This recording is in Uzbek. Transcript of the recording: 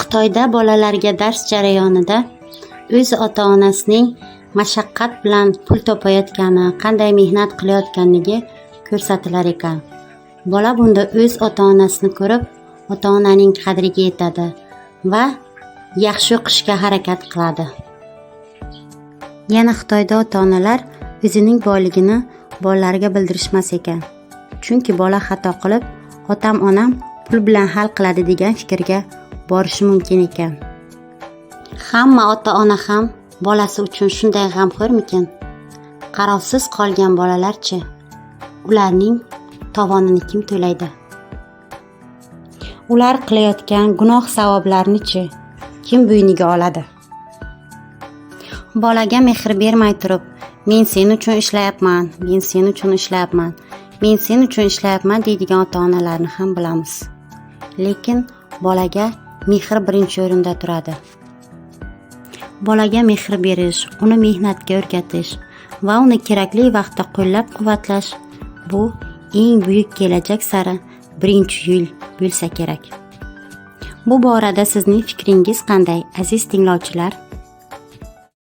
Xitoyda bolalarga dars jarayonida o'z ota-onasining mashaqqat bilan pul topayotgani, qanday mehnat qilayotganligi ko'rsatilar ekan. Bola bunda o'z ota-onasini ko'rib, ota-onaning qadriga yetadi va yaxshi o'qishga harakat qiladi. Yana Xitoyda ota-onalar o'zining boyligini bolalariga bildirishmas ekan. Chunki bola xato qilib, otam-onam pul bilan hal qiladi degan fikrga borishi mumkin ekan. Hamma ota-ona ham bolasi uchun shunday g'amxo'rmikin? Qarovsiz qolgan bolalarchi? Ularning tovonini kim to'laydi? Ular qilayotgan gunoh savoblarni-chi kim bo'yniga oladi? Bolaga mehr bermay turib, men sen uchun ishlayapman, men sen uchun ishlayapman, men sen uchun ishlayapman deydigan ota-onalarni ham bilamiz. Lekin bolaga mehr birinchi o'rinda turadi. Bolaga mehr berish, uni mehnatga o'rgatish va uni kerakli vaqtda qo'llab-quvvatlash bu eng buyuk kelajak sari birinchi yo'l bo'lsa kerak. Bu borada sizning fikringiz qanday, aziz tinglovchilar?